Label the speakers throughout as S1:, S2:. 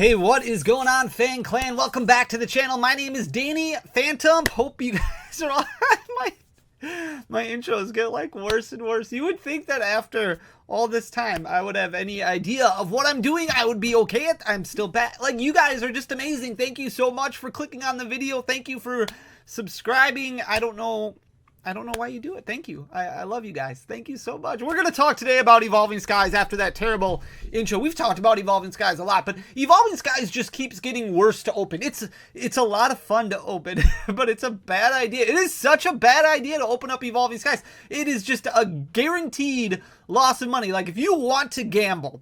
S1: Hey, what is going on, Fan Clan? Welcome back to the channel. My name is Danny Phantump. Hope you guys are all my intros get like worse and worse. You would think that after all this time I would have any idea of what I'm doing. I would be okay at. I'm still back. Like, you guys are just amazing. Thank you so much for clicking on the video. Thank you for subscribing. I don't know why you do it. Thank you. I love you guys. Thank you so much. We're going to talk today about Evolving Skies after that terrible intro. We've talked about Evolving Skies a lot, but Evolving Skies just keeps getting worse to open. It's a lot of fun to open, but it's a bad idea. It is such a bad idea to open up Evolving Skies. It is just a guaranteed loss of money. Like, if you want to gamble,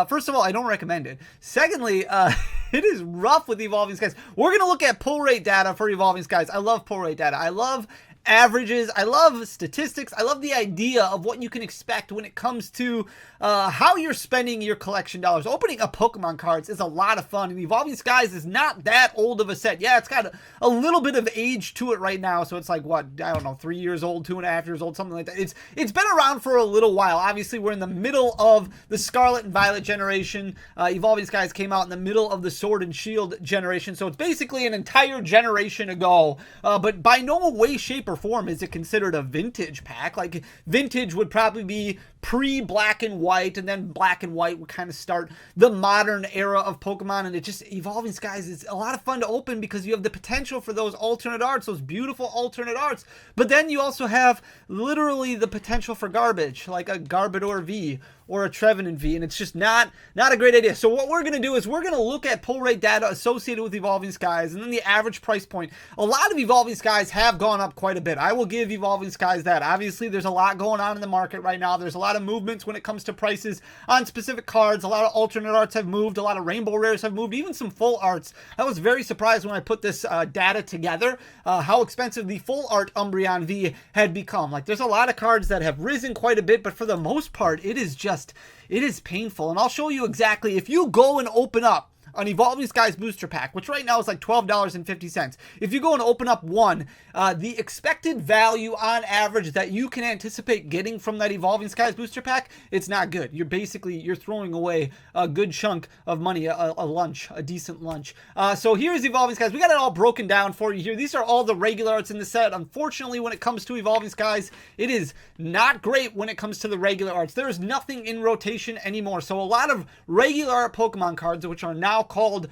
S1: first of all, I don't recommend it. Secondly, it is rough with Evolving Skies. We're going to look at pull rate data for Evolving Skies. I love pull rate data. I love averages. I love statistics. I love the idea of what you can expect when it comes to how you're spending your collection dollars. Opening up Pokemon cards is a lot of fun, and Evolving Skies is not that old of a set. Yeah, it's got a little bit of age to it right now, so it's like, what, I don't know, 3 years old, 2.5 years old, something like that. It's been around for a little while. Obviously, we're in the middle of the Scarlet and Violet generation. Evolving Skies came out in the middle of the Sword and Shield generation, so it's basically an entire generation ago, but by no way, shape, or form is it considered a vintage pack. Like, vintage would probably be pre-black and white, and then black and white would kind of start the modern era of Pokemon. And it just, Evolving Skies is a lot of fun to open because you have the potential for those alternate arts, those beautiful alternate arts, but then you also have literally the potential for garbage, like a Garbodor V or a Trevenant V, and it's just not a great idea. So what we're going to do is we're going to look at pull rate data associated with Evolving Skies, and then the average price point. A lot of Evolving Skies have gone up quite a bit. I will give Evolving Skies that. Obviously, there's a lot going on in the market right now. There's a lot of movements when it comes to prices on specific cards. A lot of alternate arts have moved. A lot of rainbow rares have moved. Even some full arts. I was very surprised when I put this data together, how expensive the full art Umbreon V had become. Like, there's a lot of cards that have risen quite a bit, but for the most part, it is painful. And I'll show you exactly, if you go and open up an Evolving Skies booster pack, which right now is like $12.50. If you go and open up one, the expected value on average that you can anticipate getting from that Evolving Skies booster pack, it's not good. You're throwing away a good chunk of money, a decent lunch. So here's Evolving Skies. We got it all broken down for you here. These are all the regular arts in the set. Unfortunately, when it comes to Evolving Skies, it is not great when it comes to the regular arts. There is nothing in rotation anymore. So a lot of regular art Pokemon cards, which are now called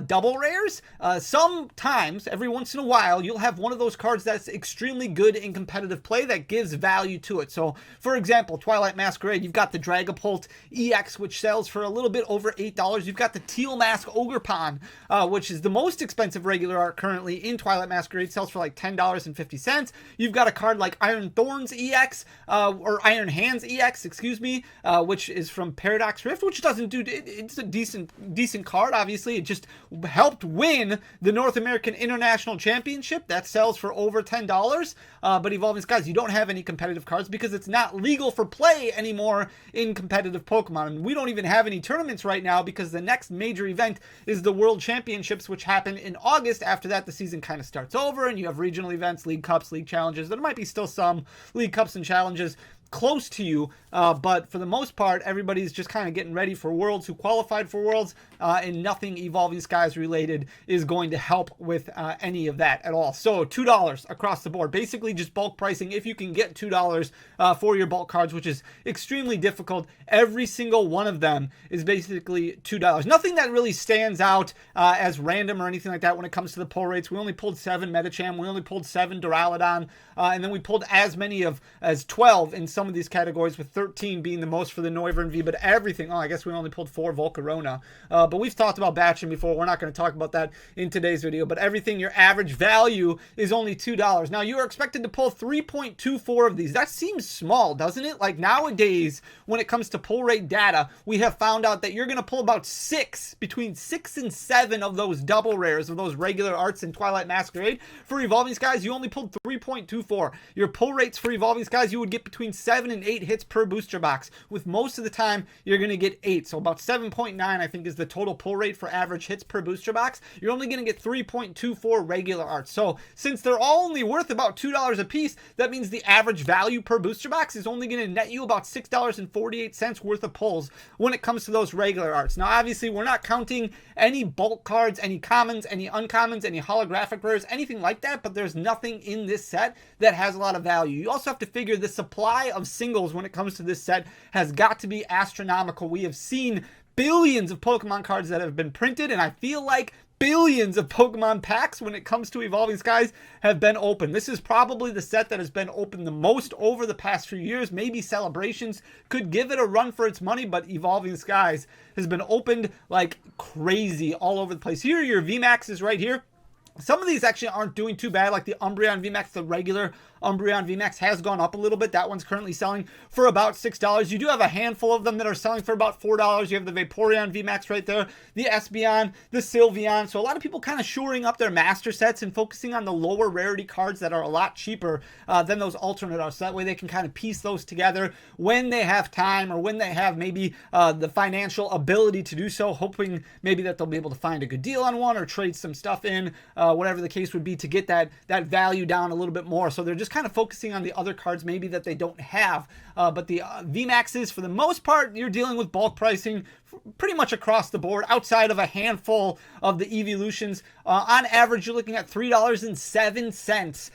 S1: double rares, sometimes, every once in a while, you'll have one of those cards that's extremely good in competitive play that gives value to it. So, for example, Twilight Masquerade, you've got the Dragapult EX, which sells for a little bit over $8. You've got the Teal Mask Ogerpon, which is the most expensive regular art currently in Twilight Masquerade, sells for like $10.50. You've got a card like Iron Thorns EX, or Iron Hands EX, excuse me, which is from Paradox Rift, which doesn't do, it's a decent card. Obviously, it just helped win the North American International Championship. That sells for over $10. But Evolving Skies, you don't have any competitive cards because it's not legal for play anymore in competitive Pokemon. And we don't even have any tournaments right now because the next major event is the World Championships, which happen in August. After that, the season kind of starts over, and you have regional events, League Cups, League Challenges. There might be still some League Cups and Challenges close to you, but for the most part, everybody's just kind of getting ready for Worlds, who qualified for Worlds, and nothing Evolving Skies related is going to help with any of that at all. So $2 across the board, basically just bulk pricing. If you can get $2 for your bulk cards, which is extremely difficult, every single one of them is basically $2. Nothing that really stands out as random or anything like that when it comes to the pull rates. We only pulled 7 Medicham, we only pulled 7 Duraludon, and then we pulled as many as 12 in some of these categories, with 13 being the most for the Noivern V, but everything, I guess we only pulled 4 Volcarona, but we've talked about batching before. We're not going to talk about that in today's video, but everything, your average value is only $2. Now, you are expected to pull 3.24 of these. That seems small, doesn't it? Like, nowadays, when it comes to pull rate data, we have found out that you're going to pull about between 6 and 7 of those double rares, of those regular arts in Twilight Masquerade. For Evolving Skies, you only pulled 3.24. Your pull rates for Evolving Skies, you would get between 7 and 8 hits per booster box, with most of the time you're going to get 8. So about 7.9, I think, is the total pull rate for average hits per booster box. You're only going to get 3.24 regular arts. So since they're all only worth about $2 a piece, that means the average value per booster box is only going to net you about $6.48 worth of pulls when it comes to those regular arts. Now, obviously, we're not counting any bulk cards, any commons, any uncommons, any holographic rares, anything like that, but there's nothing in this set that has a lot of value. You also have to figure the supply of singles when it comes to this set has got to be astronomical. We have seen billions of Pokemon cards that have been printed, and I feel like billions of Pokemon packs when it comes to Evolving Skies have been opened. This is probably the set that has been opened the most over the past few years. Maybe Celebrations could give it a run for its money, but Evolving Skies has been opened like crazy all over the place. Here are your VMAXs right here. Some of these actually aren't doing too bad, like the Umbreon VMAX, the regular Umbreon VMAX has gone up a little bit. That one's currently selling for about $6. You do have a handful of them that are selling for about $4. You have the Vaporeon VMAX right there, the Espeon, the Sylveon. So a lot of people kind of shoring up their master sets and focusing on the lower rarity cards that are a lot cheaper than those alternate arts. So that way they can kind of piece those together when they have time or when they have maybe the financial ability to do so, hoping maybe that they'll be able to find a good deal on one or trade some stuff in, whatever the case would be, to get that value down a little bit more. So they're just kind of focusing on the other cards maybe that they don't have. But the VMAXs, for the most part, you're dealing with bulk pricing pretty much across the board, outside of a handful of the evolutions. On average, you're looking at $3.07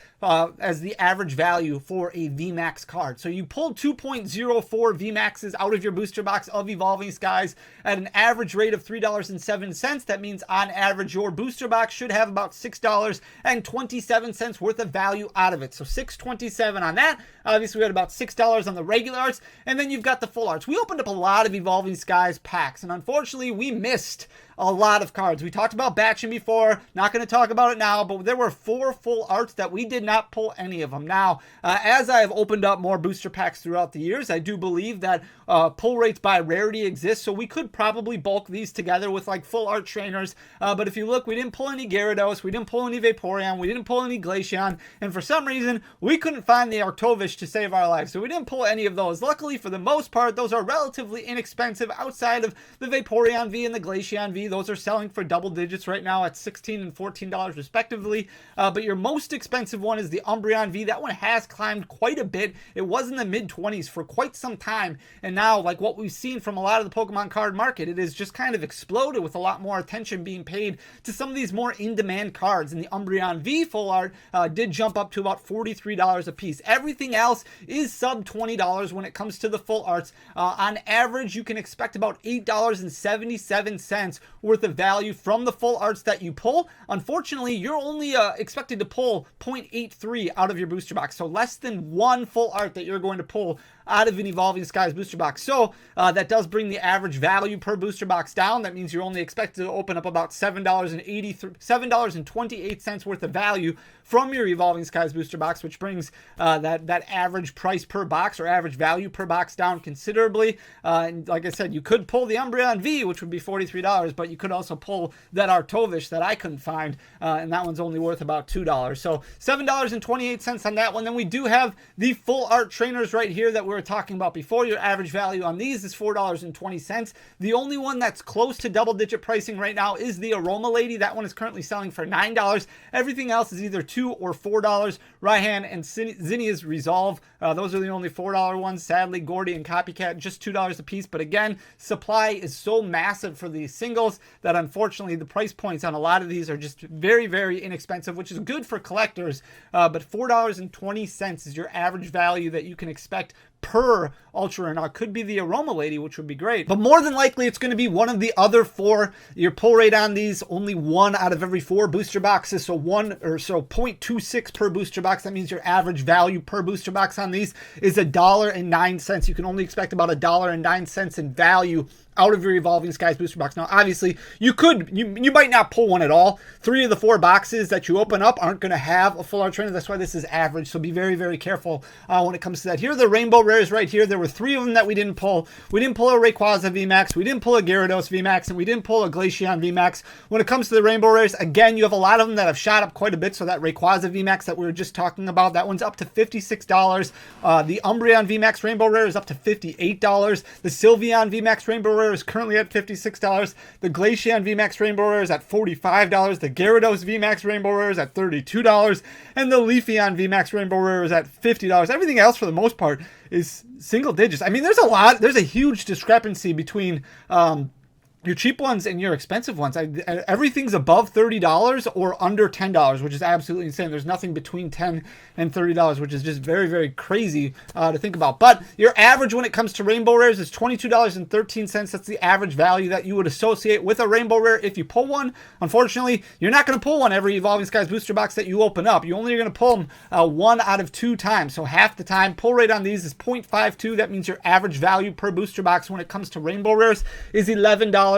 S1: as the average value for a VMAX card. So you pull 2.04 VMAXs out of your booster box of Evolving Skies at an average rate of $3.07. That means on average, your booster box should have about $6.27 worth of value out of it. So $6.27 on that. Obviously, we had about $6 on the regular arts, and then you've got the full arts. We opened up a lot of Evolving Skies packs, and unfortunately, we missed a lot of cards. We talked about batching before, not going to talk about it now, but there were 4 full arts that we did not pull any of them. Now, as I have opened up more booster packs throughout the years, I do believe that pull rates by rarity exist, so we could probably bulk these together with like full art trainers, but if you look, we didn't pull any Gyarados, we didn't pull any Vaporeon, we didn't pull any Glaceon, and for some reason, we couldn't find the Arctovish to save our lives, so we didn't pull any of those. Luckily, for the most part, those are relatively inexpensive outside of the Vaporeon V and the Glaceon V. Those are selling for double digits right now at $16 and $14 respectively. But your most expensive one is the Umbreon V. That one has climbed quite a bit. It was in the mid-20s for quite some time. And now, like what we've seen from a lot of the Pokemon card market, it has just kind of exploded with a lot more attention being paid to some of these more in-demand cards. And the Umbreon V full art did jump up to about $43 a piece. Everything else is sub $20 when it comes to the full arts. On average, you can expect about $8.77 worth of value from the full arts that you pull. Unfortunately, you're only expected to pull 0.83 out of your booster box, so less than 1 full art that you're going to pull out of an Evolving Skies booster box. So that does bring the average value per booster box down. That means you're only expected to open up about $7.28 worth of value from your Evolving Skies booster box, which brings that average price per box or average value per box down considerably. And like I said, you could pull the Umbreon V, which would be $43, but you could also pull that Arctovish that I couldn't find, and that one's only worth about $2. So $7.28 on that one. Then we do have the full art trainers right here that we were talking about before. Your average value on these is $4.20. The only one that's close to double-digit pricing right now is the Aroma Lady. That one is currently selling for $9. Everything else is either $2 or $4. Raihan and Zinnia's Resolve, those are the only $4 ones. Sadly, Gordy and Copycat, just $2 a piece. But again, supply is so massive for these singles that unfortunately the price points on a lot of these are just very, very inexpensive, which is good for collectors. But $4.20 is your average value that you can expect per Ultra. Now, it could be the Aroma Lady, which would be great, but more than likely it's going to be one of the other 4. Your pull rate on these, only 1 out of every 4 booster boxes, so 0.26 per booster box. That means your average value per booster box on these is $1.09. You can only expect about $1.09 in value out of your Evolving Skies booster box. Now, obviously, you might not pull one at all. 3 of the 4 boxes that you open up aren't going to have a full art trainer. That's why this is average, so be very, very careful when it comes to that. Here are the Rainbow rares right here. There were 3 of them that we didn't pull. We didn't pull a Rayquaza VMAX, we didn't pull a Gyarados VMAX, and we didn't pull a Glaceon VMAX. When it comes to the rainbow rares, again, you have a lot of them that have shot up quite a bit. So that Rayquaza VMAX that we were just talking about, that one's up to $56. The Umbreon VMAX rainbow rare is up to $58. The Sylveon VMAX rainbow rare is currently at $56. The Glaceon VMAX rainbow rare is at $45. The Gyarados VMAX rainbow rare is at $32. And the Leafeon VMAX rainbow rare is at $50. Everything else, for the most part, is single digits. I mean, there's a huge discrepancy between your cheap ones and your expensive ones. Everything's above $30 or under $10, which is absolutely insane. There's nothing between $10 and $30, which is just very, very crazy to think about. But your average when it comes to rainbow rares is $22.13. That's the average value that you would associate with a rainbow rare if you pull one. Unfortunately, you're not going to pull one every Evolving Skies booster box that you open up. You only are going to pull them 1 out of 2 times. So half the time. Pull rate on these is 0.52. That means your average value per booster box when it comes to rainbow rares is $11.07.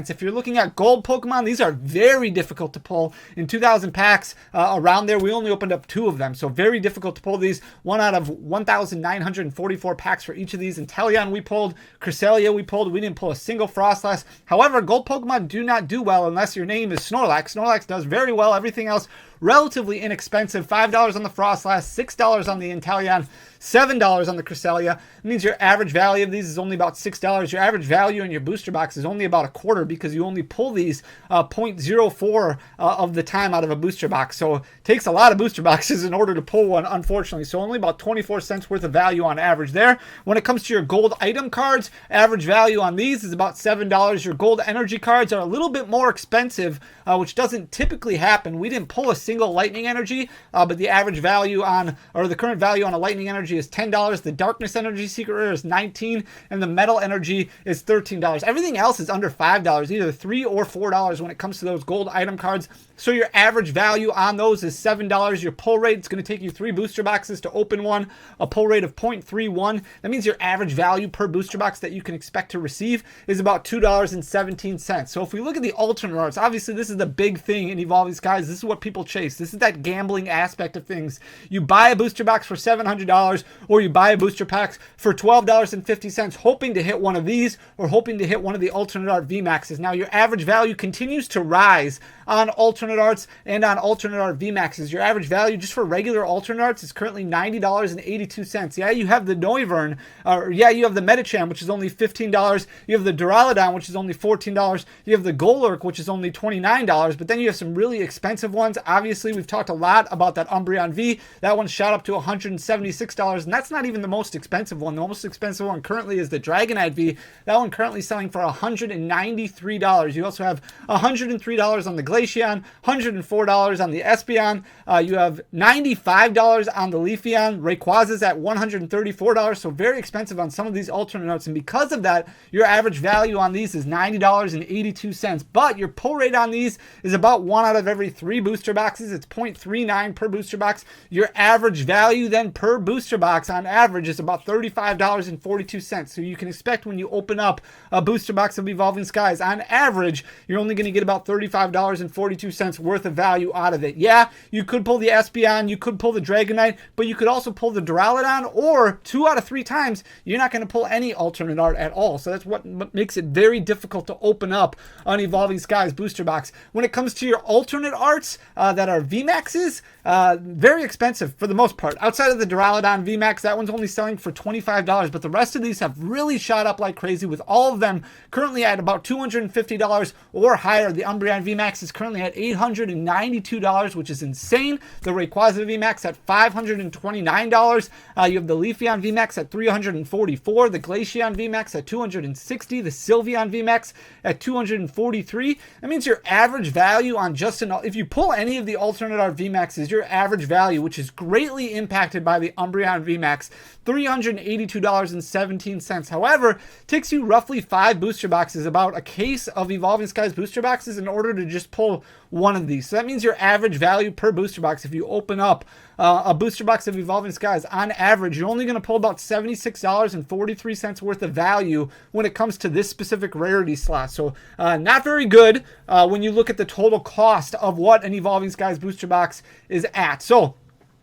S1: If you're looking at gold Pokemon, these are very difficult to pull. In 2,000 packs around there, we only opened up 2 of them, so very difficult to pull these. 1 out of 1,944 packs for each of these. Inteleon we pulled, Cresselia we pulled. We didn't pull a single Frostlass. However, gold Pokemon do not do well unless your name is Snorlax. Snorlax does very well. Everything else relatively inexpensive. $5 on the Frostlass, $6 on the Inteleon, $7 on the Cresselia. It means your average value of these is only about $6. Your average value in your booster box is only about a quarter because you only pull these 0.04 of the time out of a booster box. So it takes a lot of booster boxes in order to pull one, unfortunately. So only about 24 cents worth of value on average there. When it comes to your gold item cards, average value on these is about $7. Your gold energy cards are a little bit more expensive, which doesn't typically happen. We didn't pull a single lightning energy, but the average value on, or the current value on a lightning energy is $10. The darkness energy secret rare is $19, and the metal energy is $13. Everything else is under $5, either $3 or $4 when it comes to those gold item cards. So your average value on those is $7. Your pull rate is going to take you 3 booster boxes to open one, a pull rate of 0.31. That means your average value per booster box that you can expect to receive is about $2.17. So if we look at the alternate arts, obviously this is the big thing in Evolving Skies. This is what people chase. This is that gambling aspect of things. You buy a booster box for $700 or you buy a booster pack for $12.50, hoping to hit one of these or hoping to hit one of the alternate art VMAXs. Now your average value continues to rise on alternate arts and on alternate art VMAXs. Your average value just for regular alternate arts is currently $90.82. Yeah, you have the Noivern, you have the Medicham, which is only $15. You have the Duraludon, which is only $14. You have the Golurk, which is only $29. But then you have some really expensive ones. Obviously, we've talked a lot about that Umbreon V. That one shot up to $176, and that's not even the most expensive one. The most expensive one currently is the Dragonite V. That one currently selling for $193. You also have $103 on the Glaceon, $104 on the Espeon. You have $95 on the Leafeon. Rayquaza's at $134, so very expensive on some of these alternate arts. And because of that, your average value on these is $90.82. But your pull rate on these is about 1 out of every 3 booster boxes. It's 0.39 per booster box. Your average value then per booster box on average is about $35.42. So you can expect when you open up a booster box of Evolving Skies, on average, you're only going to get about $35.42 worth of value out of it. Yeah, you could pull the Espeon, you could pull the Dragonite, but you could also pull the Duraludon, or 2 out of 3 times, you're not going to pull any alternate art at all. So that's what makes it very difficult to open up an Evolving Skies booster box. When it comes to your alternate arts that are VMAXs, very expensive for the most part. Outside of the Duraludon VMAX, that one's only selling for $25, but the rest of these have really shot up like crazy, with all of them currently at about $250 or higher. The Umbreon VMAX is currently at $892, which is insane. The Rayquaza VMAX at $529. You have the Leafeon VMAX at $344, the Glaceon VMAX at $260, the Sylveon VMAX at $243. That means your average value on just if you pull any of the alternate art VMAXs, your average value, which is greatly impacted by the Umbreon VMAX, $382.17. However, takes you roughly 5 booster boxes, about a case of Evolving Skies booster boxes, in order to just pull one of these. So that means your average value per booster box, if you open up a booster box of Evolving Skies, on average, you're only going to pull about $76.43 worth of value when it comes to this specific rarity slot. So not very good when you look at the total cost of what an Evolving Skies booster box is at. So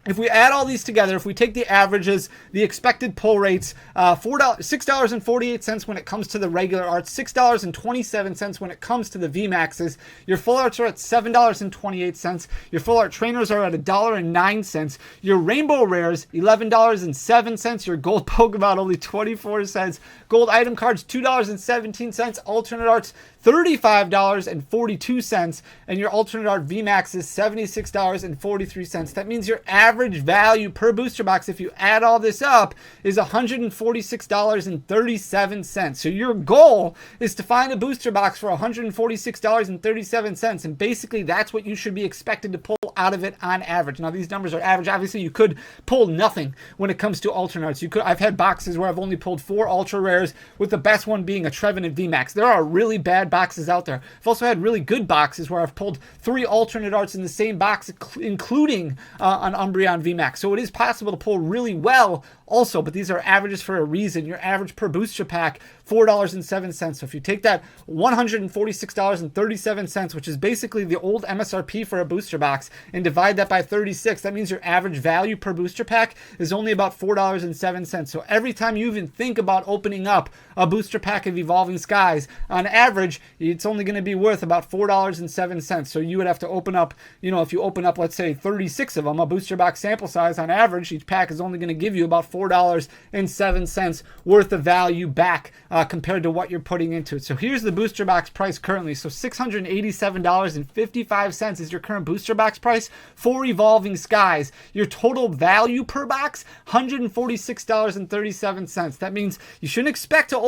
S1: If we add all these together, if we take the averages, the expected pull rates, $6.48 when it comes to the regular arts, $6.27 when it comes to the VMAXs, your full arts are at $7.28, your full art trainers are at $1.09, your rainbow rares, $11.07, your gold Pokemon only 24 cents, gold item cards, $2.17, alternate arts, $35.42, and your alternate art VMAX is $76.43. That means your average value per booster box, if you add all this up, is $146.37. So your goal is to find a booster box for $146.37, and basically that's what you should be expected to pull out of it on average. Now these numbers are average. Obviously you could pull nothing when it comes to alternates. I've had boxes where I've only pulled 4 ultra rares, with the best one being a Trevenant VMAX. There are really bad boxes out there. I've also had really good boxes where I've pulled 3 alternate arts in the same box, including an Umbreon VMAX. So it is possible to pull really well also, but these are averages for a reason. Your average per booster pack, $4.07. So if you take that $146.37, which is basically the old MSRP for a booster box, and divide that by 36, that means your average value per booster pack is only about $4.07. So every time you even think about opening up a booster pack of Evolving Skies, on average, it's only going to be worth about $4.07. So you would have to open up, if you open up, let's say 36 of them, a booster box sample size, on average, each pack is only going to give you about $4.07 worth of value back compared to what you're putting into it. So here's the booster box price currently. So $687.55 is your current booster box price for Evolving Skies. Your total value per box, $146.37. That means you shouldn't expect to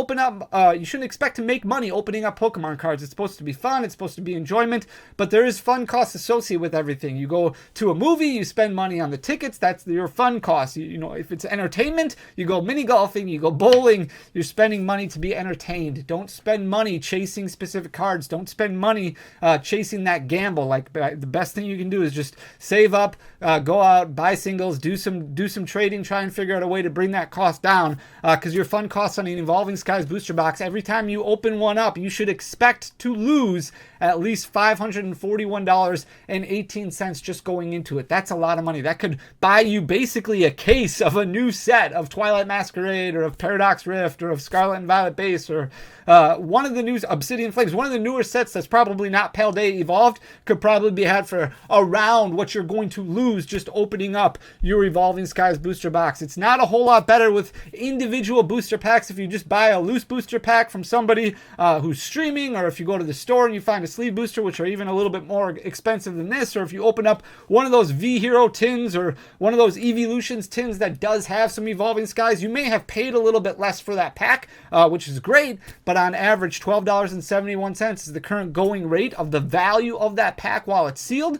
S1: make money opening up Pokemon cards. It's supposed to be fun, it's supposed to be enjoyment, but there is fun costs associated with everything. You go to a movie, you spend money on the tickets, that's your fun cost. If it's entertainment, you go mini golfing, you go bowling, you're spending money to be entertained. Don't spend money chasing specific cards. Don't spend money chasing that gamble. Like, the best thing you can do is just save up, go out, buy singles, do some trading, try and figure out a way to bring that cost down, because your fun costs on an Evolving Skies booster box, every time you open one up, you should expect to lose at least $541.18 just going into it. That's a lot of money. That could buy you basically a case of a new set of Twilight Masquerade, or of Paradox Rift, or of Scarlet and Violet Base, or one of the new Obsidian Flames. One of the newer sets that's probably not Paldea Evolved could probably be had for around what you're going to lose just opening up your Evolving Skies booster box. It's not a whole lot better with individual booster packs if you just buy a loose booster pack from somebody who's streaming, or if you go to the store and you find a sleeve booster, which are even a little bit more expensive than this, or if you open up one of those V-Hero tins or one of those Evolutions tins that does have some Evolving Skies, you may have paid a little bit less for that pack, which is great, but on average, $12.71 is the current going rate of the value of that pack while it's sealed.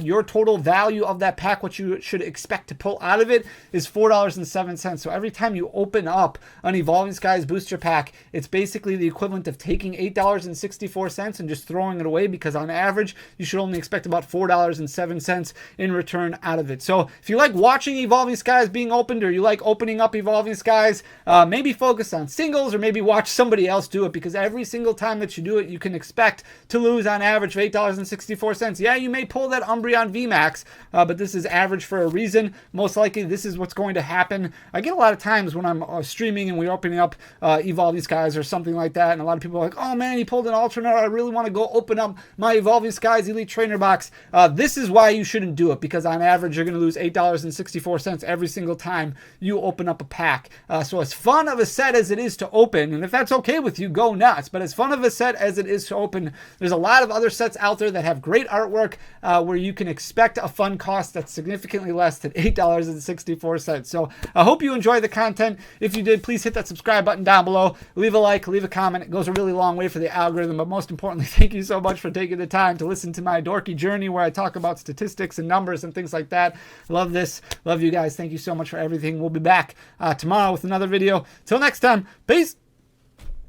S1: Your total value of that pack, what you should expect to pull out of it, is $4.07. So every time you open up an Evolving Skies booster pack, it's basically the equivalent of taking $8.64 and just throwing it away, because on average, you should only expect about $4.07 in return out of it. So if you like watching Evolving Skies being opened, or you like opening up Evolving Skies, maybe focus on singles, or maybe watch somebody else do it, because every single time that you do it, you can expect to lose on average $8.64. Yeah, you may pull that Umbreon VMAX, but this is average for a reason. Most likely, this is what's going to happen. I get a lot of times when I'm streaming and we're opening up Evolving Skies or something like that, and a lot of people are like, oh man, he pulled an alternate, I really want to go open up my Evolving Skies Elite Trainer box. This is why you shouldn't do it, because on average, you're going to lose $8.64 every single time you open up a pack. So as fun of a set as it is to open, and if that's okay with you, go nuts, but as fun of a set as it is to open, there's a lot of other sets out there that have great artwork where you can expect a fun cost that's significantly less than $8.64. So I hope you enjoy the content. If you did, please hit that subscribe button down below, leave a like, leave a comment. It goes a really long way for the algorithm, but most importantly, thank you so much for taking the time to listen to my dorky journey where I talk about statistics and numbers and things like that. Love this. Love you guys. Thank you so much for everything. We'll be back tomorrow with another video. Till next time, peace.